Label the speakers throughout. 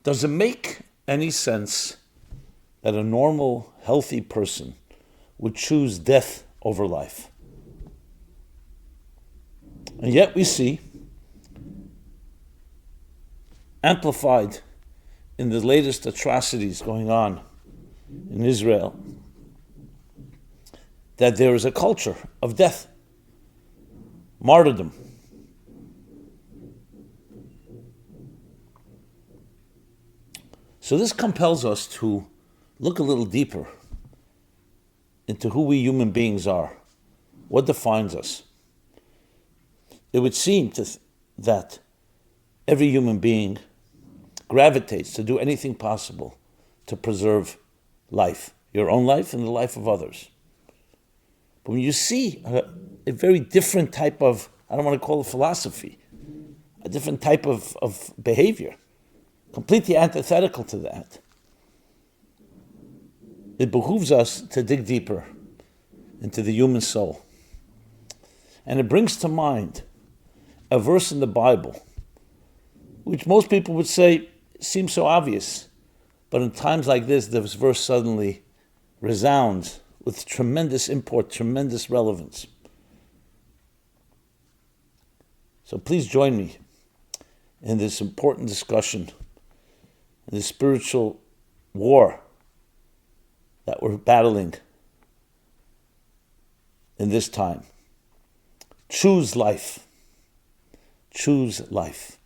Speaker 1: Does it make any sense that a normal, healthy person would choose death over life? And yet we see, amplified in the latest atrocities going on in Israel, that there is a culture of death, martyrdom. So this compels us to look a little deeper into who we human beings are, what defines us. It would seem that every human being gravitates to do anything possible to preserve life, your own life and the life of others. But when you see a very different type of, I don't want to call it philosophy, a different type of behavior, completely antithetical to that, it behooves us to dig deeper into the human soul. And it brings to mind a verse in the Bible, which most people would say seems so obvious, but in times like this verse suddenly resounds with tremendous import, tremendous relevance. So please join me in this important discussion, in the spiritual war that we're battling in this time. Choose life. Choose life.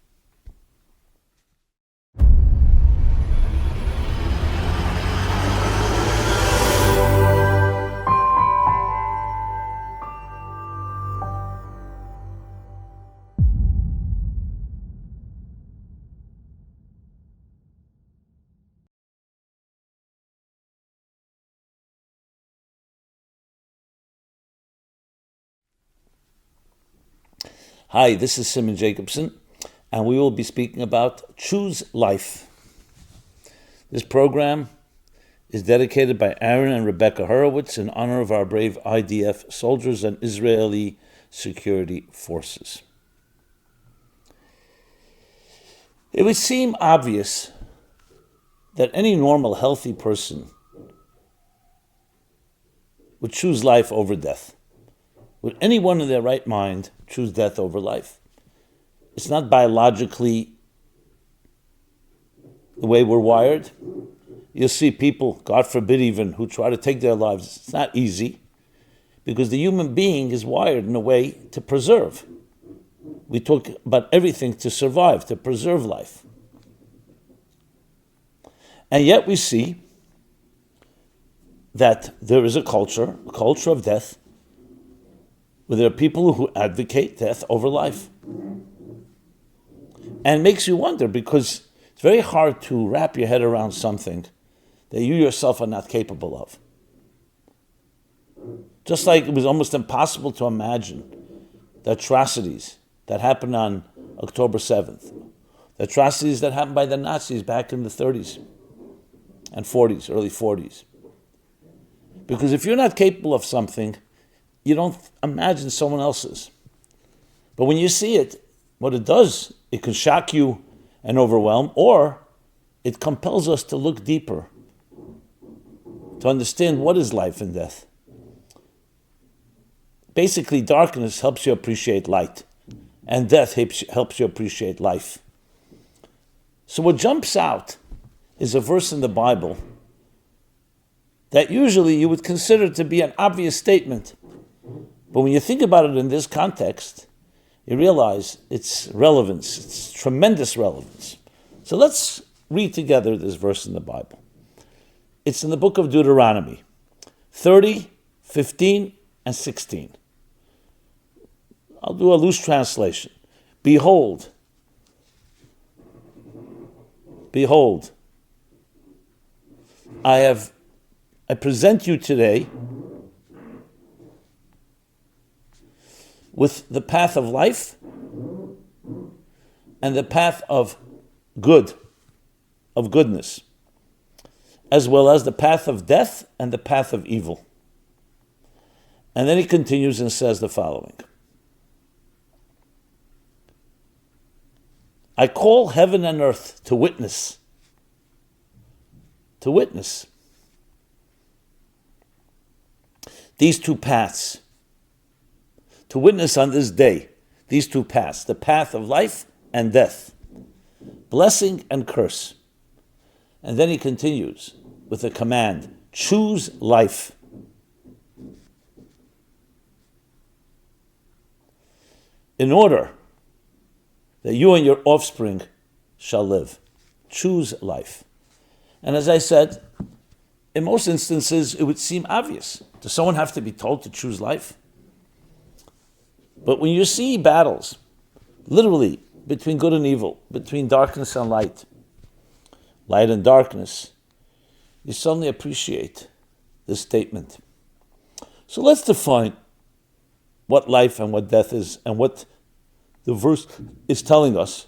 Speaker 1: Hi, this is Simon Jacobson, and we will be speaking about Choose Life. This program is dedicated by Aaron and Rebecca Horowitz in honor of our brave IDF soldiers and Israeli security forces. It would seem obvious that any normal, healthy person would choose life over death. Would anyone in their right mind choose death over life? It's not biologically the way we're wired. You'll see people, God forbid even, who try to take their lives. It's not easy because the human being is wired in a way to preserve. We talk about everything to survive, to preserve life. And yet we see that there is a culture of death, where there are people who advocate death over life. And it makes you wonder, because it's very hard to wrap your head around something that you yourself are not capable of. Just like it was almost impossible to imagine the atrocities that happened on October 7th, the atrocities that happened by the Nazis back in the 30s and 40s, early 40s. Because if you're not capable of something, you don't imagine someone else's. But when you see it, what it does, it can shock you and overwhelm, or it compels us to look deeper, to understand what is life and death. Basically, darkness helps you appreciate light, and death helps you appreciate life. So what jumps out is a verse in the Bible that usually you would consider to be an obvious statement. But when you think about it in this context, you realize its relevance, its tremendous relevance. So let's read together this verse in the Bible. It's in the book of Deuteronomy, 30, 15, and 16. I'll do a loose translation. Behold, I present you today with the path of life and the path of goodness, as well as the path of death and the path of evil. And then he continues and says the following. I call heaven and earth to witness to witness these two paths, to witness on this day, these two paths, the path of life and death, blessing and curse. And then he continues with a command, choose life. In order that you and your offspring shall live. Choose life. And as I said, in most instances, it would seem obvious. Does someone have to be told to choose life? But when you see battles, literally, between good and evil, between darkness and light, light and darkness, you suddenly appreciate this statement. So let's define what life and what death is and what the verse is telling us.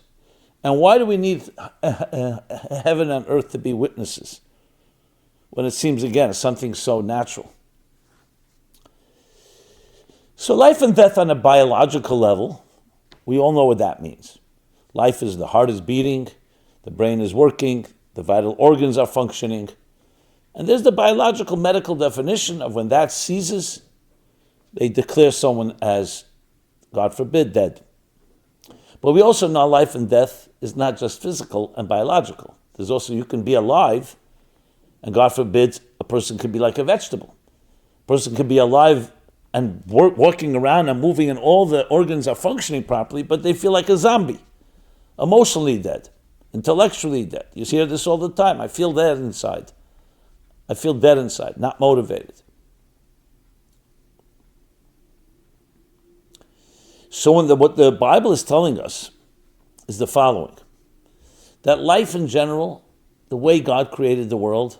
Speaker 1: And why do we need heaven and earth to be witnesses when it seems, again, something so natural? So life and death on a biological level, we all know what that means. Life is the heart is beating, the brain is working, the vital organs are functioning. And there's the biological medical definition of when that ceases, they declare someone as, God forbid, dead. But we also know life and death is not just physical and biological. There's also, you can be alive, and God forbid, a person could be like a vegetable. A person could be alive and walking around and moving, and all the organs are functioning properly, but they feel like a zombie, emotionally dead, intellectually dead. You hear this all the time. I feel dead inside. I feel dead inside, not motivated. So what the Bible is telling us is the following. That life in general, the way God created the world,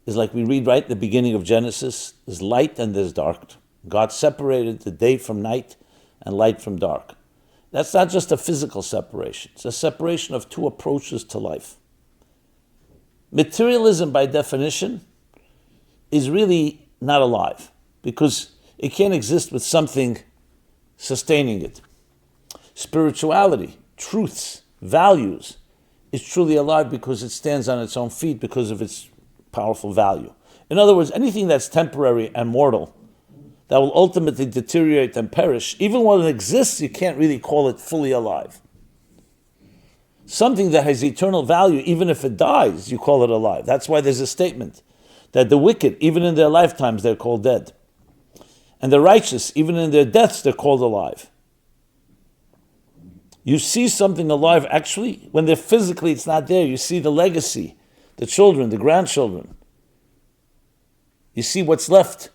Speaker 1: is like we read right at the beginning of Genesis, there's light and there's dark. God separated the day from night and light from dark. That's not just a physical separation. It's a separation of two approaches to life. Materialism, by definition, is really not alive because it can't exist with something sustaining it. Spirituality, truths, values is truly alive because it stands on its own feet because of its powerful value. In other words, anything that's temporary and mortal, that will ultimately deteriorate and perish, even when it exists, you can't really call it fully alive. Something that has eternal value, even if it dies, you call it alive. That's why there's a statement that the wicked, even in their lifetimes, they're called dead. And the righteous, even in their deaths, they're called alive. You see something alive, actually, when they're physically, it's not there. You see the legacy, the children, the grandchildren. You see what's left,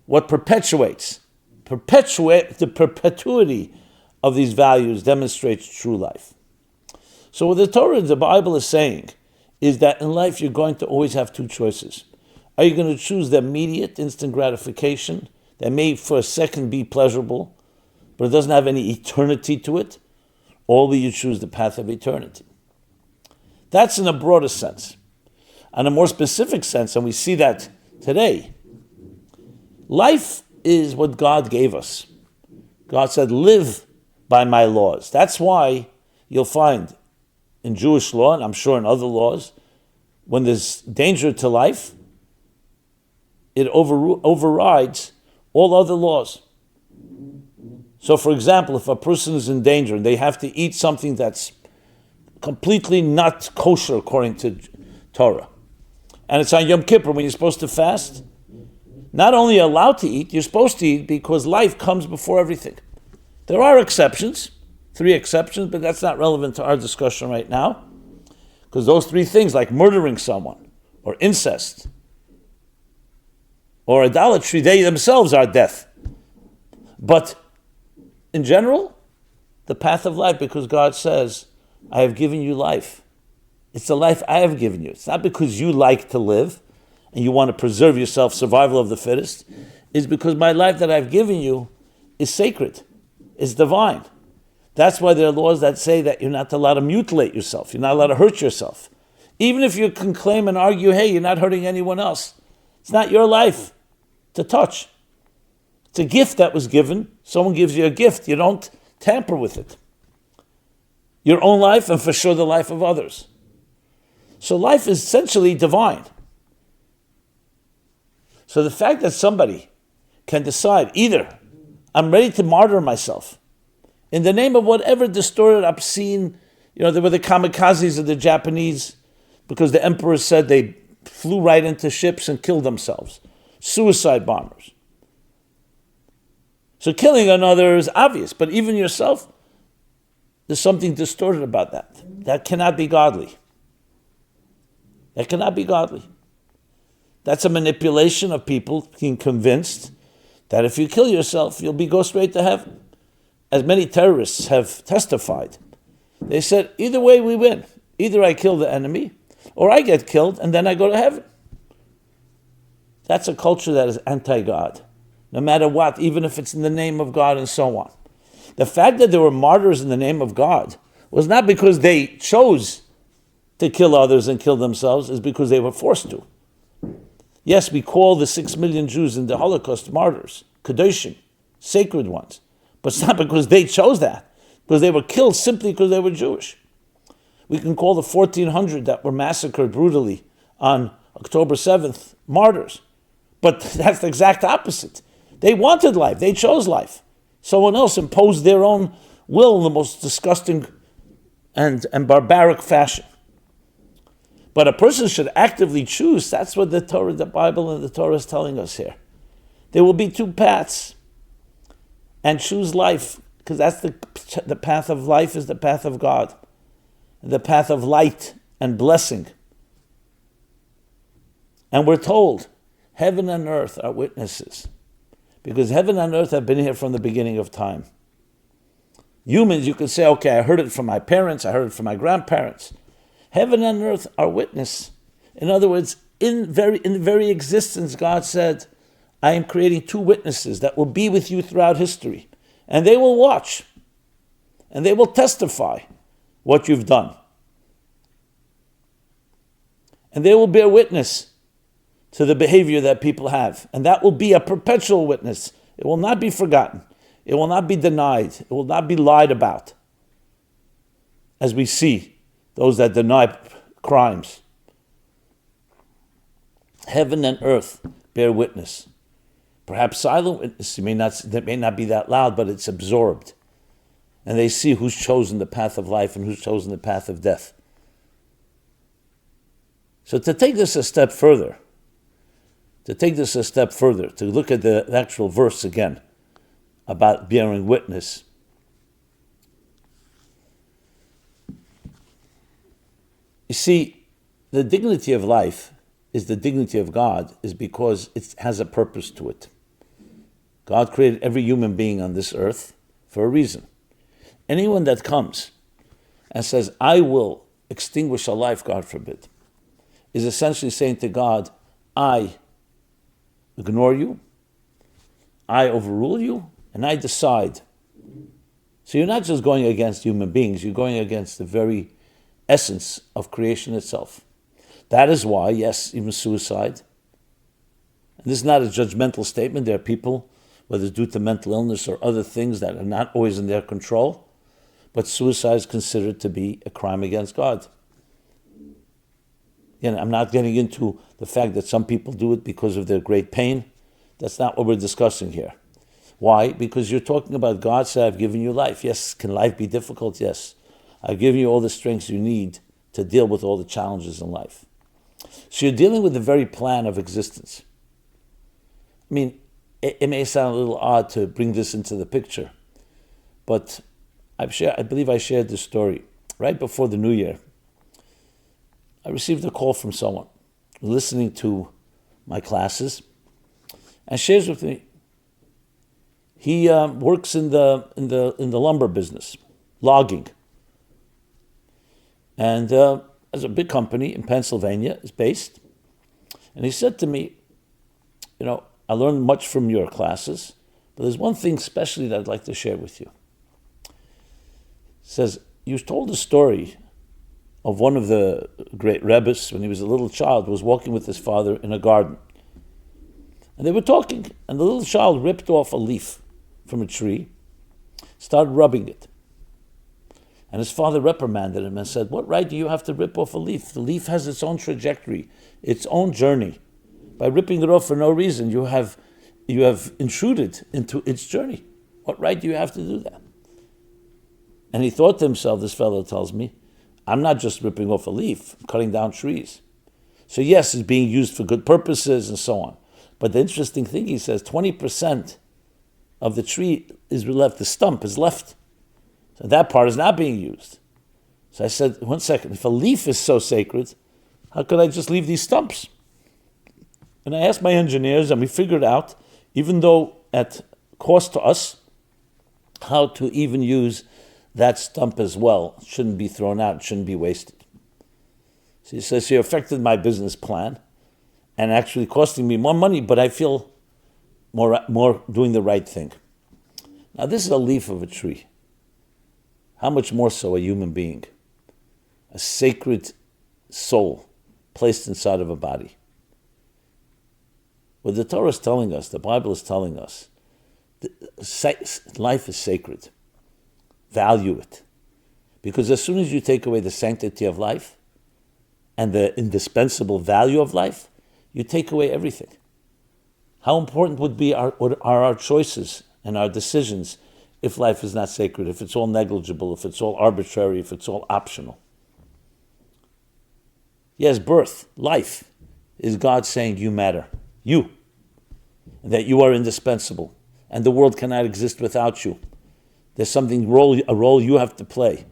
Speaker 1: what perpetuates. The perpetuity of these values demonstrates true life. So what the Torah, the Bible is saying, is that in life you're going to always have two choices. Are you going to choose the immediate, instant gratification that may for a second be pleasurable, but it doesn't have any eternity to it? Or will you choose the path of eternity? That's in a broader sense. On a more specific sense, and we see that today, life is what God gave us. God said, live by my laws. That's why you'll find in Jewish law, and I'm sure in other laws, when there's danger to life, it overrides all other laws. So, for example, if a person is in danger and they have to eat something that's completely not kosher according to Torah, and it's on Yom Kippur when you're supposed to fast, not only allowed to eat, you're supposed to eat because life comes before everything. There are exceptions, 3 exceptions, but that's not relevant to our discussion right now, because those 3 things, like murdering someone, or incest, or idolatry, they themselves are death. But in general, the path of life, because God says, I have given you life. It's the life I have given you. It's not because you like to live and you want to preserve yourself, survival of the fittest. It's because my life that I've given you is sacred, is divine. That's why there are laws that say that you're not allowed to mutilate yourself. You're not allowed to hurt yourself. Even if you can claim and argue, hey, you're not hurting anyone else. It's not your life to touch. It's a gift that was given. Someone gives you a gift. You don't tamper with it. Your own life and for sure the life of others. So life is essentially divine. So the fact that somebody can decide either I'm ready to martyr myself in the name of whatever distorted, obscene, there were the kamikazes of the Japanese because the emperor said they flew right into ships and killed themselves. Suicide bombers. So killing another is obvious, but even yourself, there's something distorted about that. That cannot be godly. That cannot be godly. That's a manipulation of people being convinced that if you kill yourself, you'll go straight to heaven. As many terrorists have testified. They said, either way we win. Either I kill the enemy, or I get killed, and then I go to heaven. That's a culture that is anti-God. No matter what, even if it's in the name of God and so on. The fact that there were martyrs in the name of God was not because they chose to kill others and kill themselves, it's because they were forced to. Yes, we call the 6 million Jews in the Holocaust martyrs, Kedoshim, sacred ones. But it's not because they chose that, because they were killed simply because they were Jewish. We can call the 1,400 that were massacred brutally on October 7th martyrs. But that's the exact opposite. They wanted life. They chose life. Someone else imposed their own will in the most disgusting and barbaric fashion. But a person should actively choose. That's what the Bible and the Torah is telling us here. There will be two paths. And choose life, because that's the path of life is the path of God. The path of light and blessing. And we're told, heaven and earth are witnesses. Because heaven and earth have been here from the beginning of time. Humans, you can say, okay, I heard it from my parents, I heard it from my grandparents. Heaven and earth are witness. In other words, in very existence, God said, I am creating two witnesses that will be with you throughout history. And they will watch. And they will testify what you've done. And they will bear witness to the behavior that people have. And that will be a perpetual witness. It will not be forgotten. It will not be denied. It will not be lied about. As we see those that deny crimes. Heaven and earth bear witness. Perhaps silent witness, it may not be that loud, but it's absorbed. And they see who's chosen the path of life and who's chosen the path of death. So to take this a step further, to look at the actual verse again about bearing witness. You see, the dignity of life is the dignity of God is because it has a purpose to it. God created every human being on this earth for a reason. Anyone that comes and says, I will extinguish a life, God forbid, is essentially saying to God, I ignore you, I overrule you, and I decide. So you're not just going against human beings, you're going against the very essence of creation itself. That is why, yes, even suicide. And this is not a judgmental statement. There are people, whether it's due to mental illness or other things that are not always in their control, but suicide is considered to be a crime against God. Again, I'm not getting into the fact that some people do it because of their great pain. That's not what we're discussing here. Why? Because you're talking about God said, I've given you life. Yes, can life be difficult? Yes. I've given you all the strengths you need to deal with all the challenges in life. So you're dealing with the very plan of existence. I mean, it may sound a little odd to bring this into the picture, but I believe I shared this story. Right before the New Year, I received a call from someone listening to my classes and shares with me. He works in the lumber business, logging, and as a big company in Pennsylvania is based. And he said to me, I learned much from your classes, but there's one thing especially that I'd like to share with you. He says, you told a story of one of the great Rebbes when he was a little child, was walking with his father in a garden. And they were talking, and the little child ripped off a leaf from a tree, started rubbing it. And his father reprimanded him and said, what right do you have to rip off a leaf? The leaf has its own trajectory, its own journey. By ripping it off for no reason, you have intruded into its journey. What right do you have to do that? And he thought to himself, this fellow tells me, I'm not just ripping off a leaf, I'm cutting down trees. So yes, it's being used for good purposes and so on. But the interesting thing, he says, 20% of the tree is left, the stump is left. So that part is not being used. So I said, 1 second, if a leaf is so sacred, how could I just leave these stumps? And I asked my engineers, and we figured out, even though at cost to us, how to even use that stump as well. It shouldn't be thrown out, it shouldn't be wasted. So he says, you affected my business plan and actually costing me more money, but I feel more doing the right thing. Now this is a leaf of a tree. How much more so a human being? A sacred soul placed inside of a body. What the Torah is telling us, the Bible is telling us, life is sacred. Value it. Because as soon as you take away the sanctity of life and the indispensable value of life, you take away everything. How important would be our choices and our decisions if life is not sacred, if it's all negligible, if it's all arbitrary, if it's all optional? Yes, birth, life, is God saying you matter. You. And that you are indispensable. And the world cannot exist without you. There's a role you have to play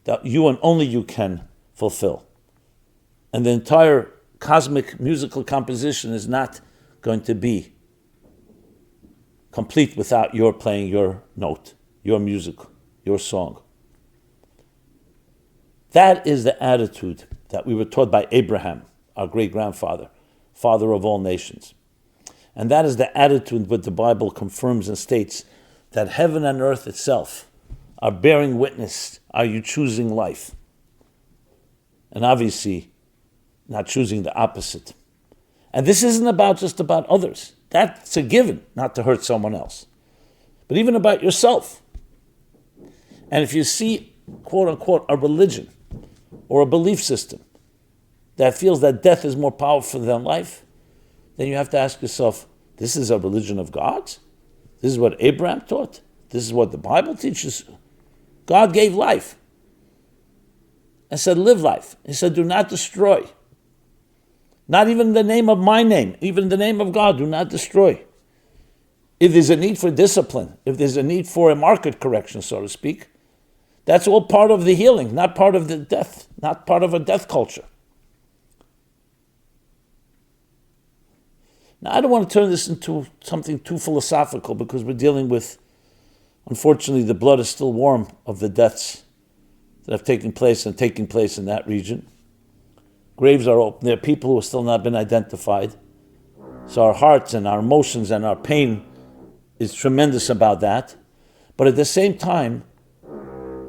Speaker 1: that you and only you can fulfill. And the entire cosmic musical composition is not going to be complete without your playing your note, your music, your song. That is the attitude that we were taught by Abraham, our great-grandfather, father of all nations. And that is the attitude that the Bible confirms and states that heaven and earth itself are bearing witness. Are you choosing life? And obviously, not choosing the opposite. And this isn't just about others. That's a given, not to hurt someone else. But even about yourself. And if you see, quote unquote, a religion or a belief system that feels that death is more powerful than life, then you have to ask yourself, this is a religion of God's? This is what Abraham taught? This is what the Bible teaches? God gave life and said, live life. He said, do not destroy. Not even in the name of my name, even in the name of God, do not destroy. If there's a need for discipline, if there's a need for a market correction, so to speak, that's all part of the healing, not part of the death, not part of a death culture. Now, I don't want to turn this into something too philosophical because we're dealing with, unfortunately, the blood is still warm of the deaths that have taken place and taking place in that region. Graves are open. There are people who have still not been identified. So our hearts and our emotions and our pain is tremendous about that. But at the same time,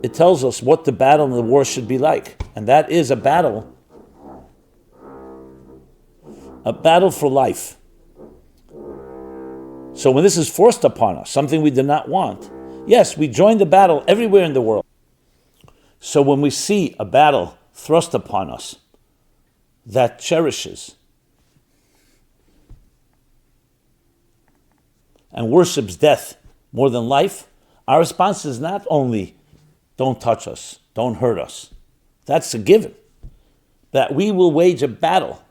Speaker 1: it tells us what the battle and the war should be like. And that is a battle for life. So when this is forced upon us, something we did not want, yes, we join the battle everywhere in the world. So when we see a battle thrust upon us that cherishes and worships death more than life, our response is not only, don't touch us, don't hurt us. That's a given. That we will wage a battle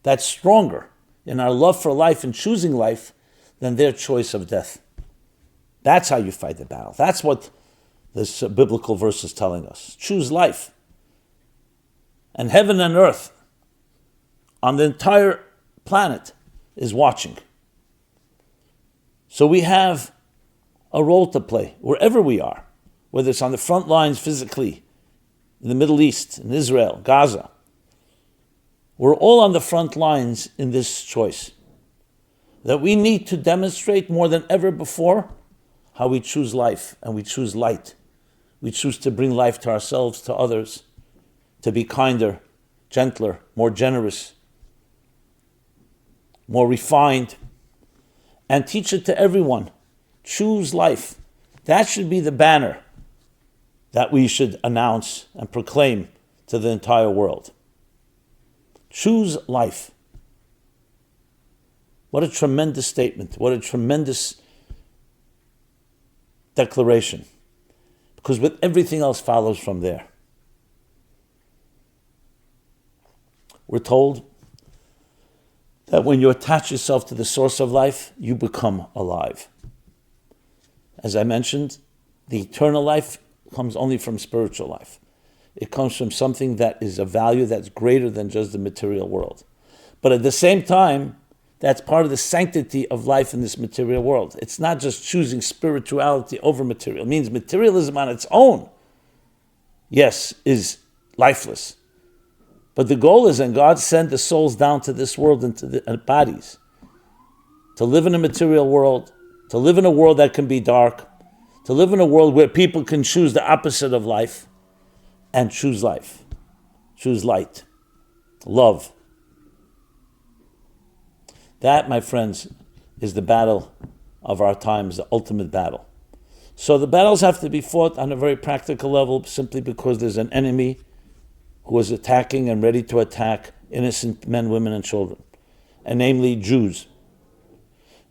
Speaker 1: that's stronger in our love for life and choosing life than their choice of death. That's how you fight the battle. That's what this biblical verse is telling us. Choose life. And heaven and earth on the entire planet is watching. So we have a role to play wherever we are, whether it's on the front lines physically, in the Middle East, in Israel, Gaza. We're all on the front lines in this choice. That we need to demonstrate more than ever before how we choose life and we choose light. We choose to bring life to ourselves, to others, to be kinder, gentler, more generous, more refined, and teach it to everyone. Choose life. That should be the banner that we should announce and proclaim to the entire world. Choose life. What a tremendous statement. What a tremendous declaration. Because with everything else follows from there. We're told that when you attach yourself to the source of life, you become alive. As I mentioned, the eternal life comes only from spiritual life. It comes from something that is a value that's greater than just the material world. But at the same time, that's part of the sanctity of life in this material world. It's not just choosing spirituality over material. It means materialism on its own, yes, is lifeless. But the goal is, and God sent the souls down to this world into the bodies, to live in a material world, to live in a world that can be dark, to live in a world where people can choose the opposite of life and choose life, choose light, love. That, my friends, is the battle of our times, the ultimate battle. So the battles have to be fought on a very practical level simply because there's an enemy who is attacking and ready to attack innocent men, women, and children, and namely Jews.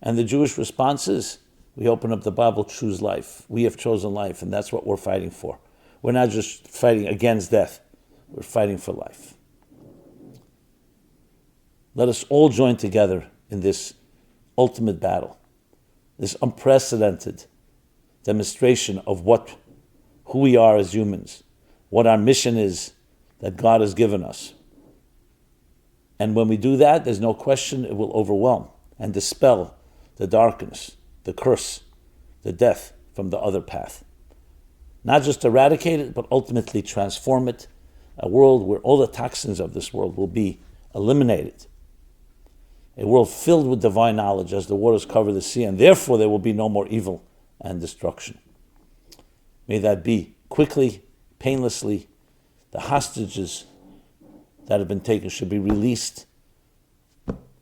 Speaker 1: And the Jewish response is, we open up the Bible, choose life. We have chosen life, and that's what we're fighting for. We're not just fighting against death, we're fighting for life. Let us all join together in this ultimate battle, this unprecedented demonstration of who we are as humans, what our mission is that God has given us. And when we do that, there's no question it will overwhelm and dispel the darkness, the curse, the death from the other path. Not just eradicate it, but ultimately transform it, a world where all the toxins of this world will be eliminated. A world filled with divine knowledge as the waters cover the sea, and therefore there will be no more evil and destruction. May that be quickly, painlessly. The hostages that have been taken should be released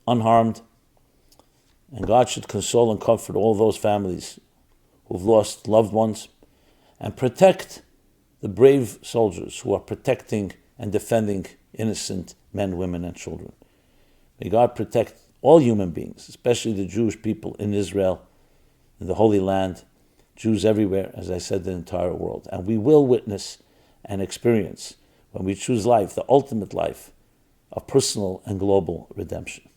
Speaker 1: unharmed, and God should console and comfort all those families who've lost loved ones and protect the brave soldiers who are protecting and defending innocent men, women, and children. May God protect all human beings, especially the Jewish people in Israel, in the Holy Land, Jews everywhere, as I said, the entire world. And we will witness and experience, when we choose life, the ultimate life of personal and global redemption.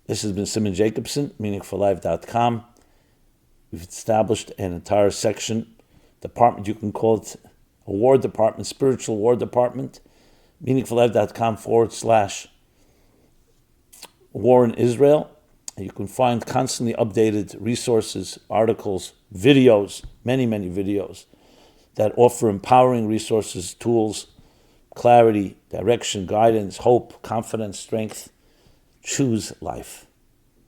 Speaker 1: This has been Simon Jacobson, meaningfullife.com. We've established an entire department, you can call it a war department, spiritual war department, meaningfullife.com/war in Israel. And you can find constantly updated resources, articles, videos, many, many videos that offer empowering resources, tools, clarity, direction, guidance, hope, confidence, strength. Choose life.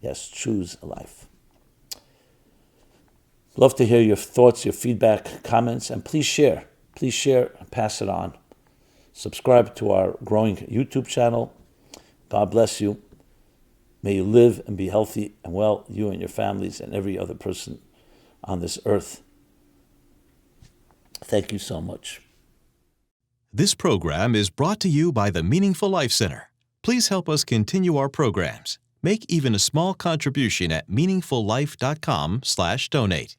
Speaker 1: Yes, choose life. Love to hear your thoughts, your feedback, comments, and please share. Please share and pass it on. Subscribe to our growing YouTube channel. God bless you. May you live and be healthy and well, you and your families and every other person on this earth. Thank you so much.
Speaker 2: This program is brought to you by the Meaningful Life Center. Please help us continue our programs. Make even a small contribution at meaningfullife.com/donate.